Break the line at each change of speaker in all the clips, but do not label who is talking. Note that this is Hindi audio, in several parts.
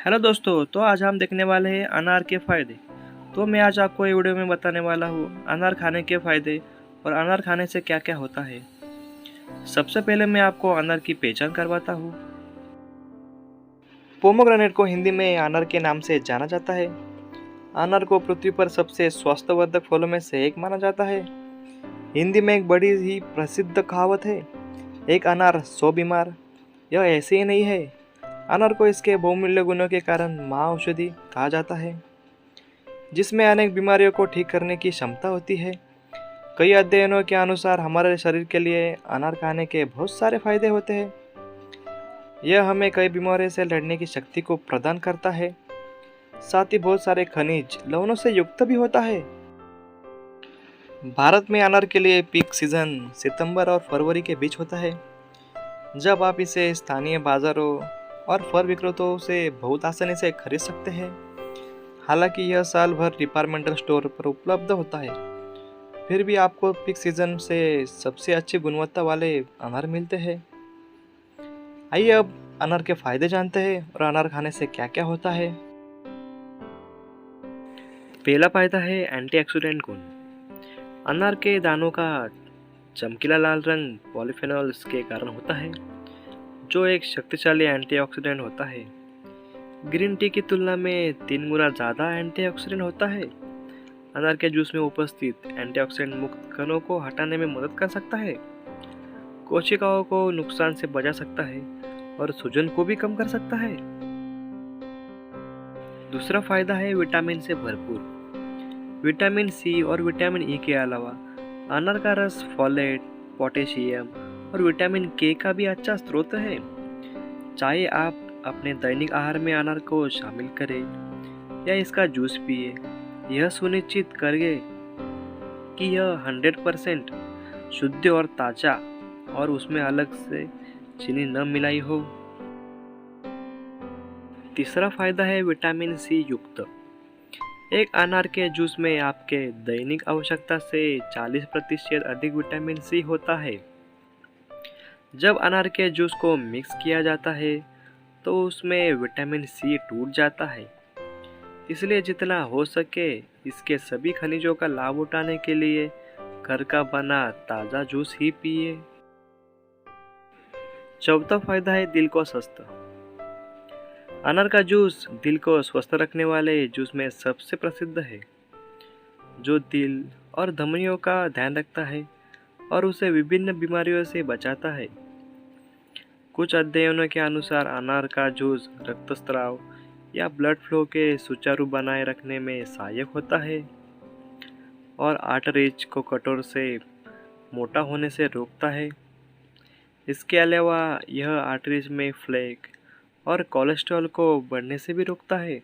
हेलो दोस्तों, तो आज हम देखने वाले हैं अनार के फ़ायदे। तो मैं आज आपको ये वीडियो में बताने वाला हूँ अनार खाने के फ़ायदे और अनार खाने से क्या क्या होता है। सबसे पहले मैं आपको अनार की पहचान करवाता हूँ। पोमोग्रेनेट को हिंदी में अनार के नाम से जाना जाता है। अनार को पृथ्वी पर सबसे स्वास्थ्यवर्धक फलों में से एक माना जाता है। हिंदी में एक बड़ी ही प्रसिद्ध कहावत है, एक अनार 100 बीमार। यह ऐसे ही नहीं है, अनार को इसके बहुमूल्य गुणों के कारण महाऔषधि कहा जाता है, जिसमें अनेक बीमारियों को ठीक करने की क्षमता होती है। कई अध्ययनों के अनुसार हमारे शरीर के लिए अनार खाने के बहुत सारे फायदे होते हैं। यह हमें कई बीमारियों से लड़ने की शक्ति को प्रदान करता है। साथ ही बहुत सारे खनिज लवणों से युक्त भी होता है। भारत में अनार के लिए पीक सीजन सितंबर और फरवरी के बीच होता है, जब आप इसे स्थानीय बाजारों और फल विक्रेताओं से बहुत आसानी से खरीद सकते हैं। हालांकि यह साल भर डिपार्टमेंटल स्टोर पर उपलब्ध होता है, फिर भी आपको पीक सीजन से सबसे अच्छी गुणवत्ता वाले अनार मिलते हैं। आइए अब अनार के फायदे जानते हैं और अनार खाने से क्या क्या होता है। पहला फायदा है एंटीऑक्सीडेंट गुण। अनार के दानों का चमकीला लाल रंग पॉलीफेनॉल्स के कारण होता है, जो एक शक्तिशाली एंटीऑक्सीडेंट होता है। ग्रीन टी की तुलना में 3 गुना ज़्यादा एंटीऑक्सीडेंट होता है। अनार के जूस में उपस्थित एंटीऑक्सीडेंट मुक्त कणों को हटाने में मदद कर सकता है, कोशिकाओं को नुकसान से बचा सकता है और सूजन को भी कम कर सकता है। दूसरा फायदा है विटामिन से भरपूर। विटामिन सी और विटामिन ई के अलावा अनार का रस फोलेट, पोटेशियम और विटामिन के का भी अच्छा स्रोत है। चाहे आप अपने दैनिक आहार में अनार को शामिल करें या इसका जूस पिए, यह सुनिश्चित करें कि यह 100% शुद्ध और ताज़ा और उसमें अलग से चीनी न मिलाई हो। तीसरा फायदा है विटामिन सी युक्त। एक अनार के जूस में आपके दैनिक आवश्यकता से 40% अधिक विटामिन सी होता है। जब अनार के जूस को मिक्स किया जाता है तो उसमें विटामिन सी टूट जाता है, इसलिए जितना हो सके इसके सभी खनिजों का लाभ उठाने के लिए घर का बना ताज़ा जूस ही पिए। चौथा फायदा है दिल को स्वस्थ। अनार का जूस दिल को स्वस्थ रखने वाले जूस में सबसे प्रसिद्ध है, जो दिल और धमनियों का ध्यान रखता है और उसे विभिन्न बीमारियों से बचाता है। कुछ अध्ययनों के अनुसार अनार का जूस रक्तस्राव या ब्लड फ्लो के सुचारू बनाए रखने में सहायक होता है और आर्टरीज को कठोर से मोटा होने से रोकता है। इसके अलावा यह आर्टरीज में फ्लेक और कोलेस्ट्रॉल को बढ़ने से भी रोकता है।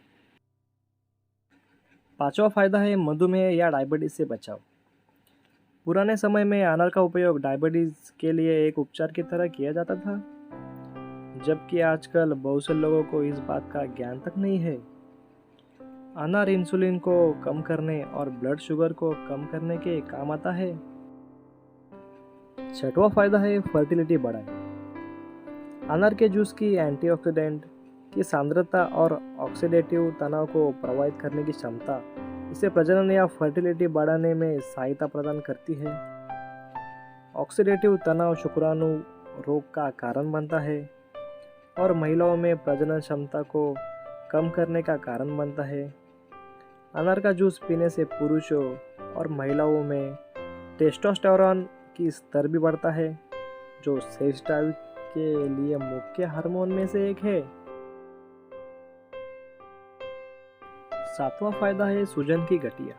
पांचवा फायदा है मधुमेह या डायबिटीज से बचाव। पुराने समय में अनार का उपयोग डायबिटीज के लिए एक उपचार की तरह किया जाता था, जबकि आजकल बहुत से लोगों को इस बात का ज्ञान तक नहीं है। अनार इंसुलिन को कम करने और ब्लड शुगर को कम करने के काम आता है। छठवां फायदा है फर्टिलिटी बढ़ाए। अनार के जूस की एंटीऑक्सीडेंट की सांद्रता और ऑक्सीडेटिव तनाव को प्रभावित करने की क्षमता इसे प्रजनन या फर्टिलिटी बढ़ाने में सहायता प्रदान करती है। ऑक्सीडेटिव तनाव शुक्राणु रोग का कारण बनता है और महिलाओं में प्रजनन क्षमता को कम करने का कारण बनता है। अनार का जूस पीने से पुरुषों और महिलाओं में टेस्टोस्टेरोन की स्तर भी बढ़ता है, जो सेक्स ड्राइव के लिए मुख्य हार्मोन में से एक है। सातवां फायदा है सूजन की घटिया।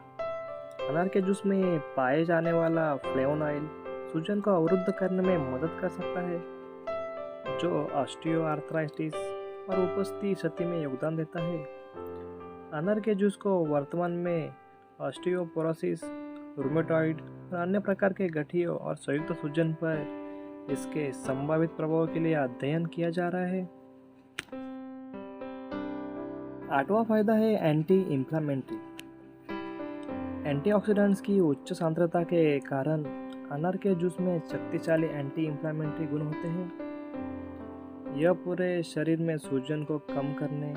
अनार के जूस में पाए जाने वाला फ्लेवोनॉइड सूजन को अवरुद्ध करने में मदद कर सकता है, जो ऑस्टियोआर्थराइटिस और उपस्थिति क्षति में योगदान देता है। अनार के जूस को वर्तमान में ऑस्टियोपोरोसिस, रूमेटॉइड और अन्य प्रकार के गठियों और संयुक्त सूजन पर इसके संभावित प्रभाव के लिए अध्ययन किया जा रहा है। आठवां फायदा है एंटी इंफ्लेमेटरी। एंटीऑक्सीडेंट्स की उच्च सांद्रता के कारण अनार के जूस में शक्तिशाली एंटी इंफ्लेमेटरी गुण होते हैं। यह पूरे शरीर में सूजन को कम करने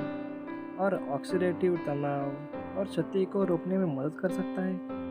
और ऑक्सीडेटिव तनाव और क्षति को रोकने में मदद कर सकता है।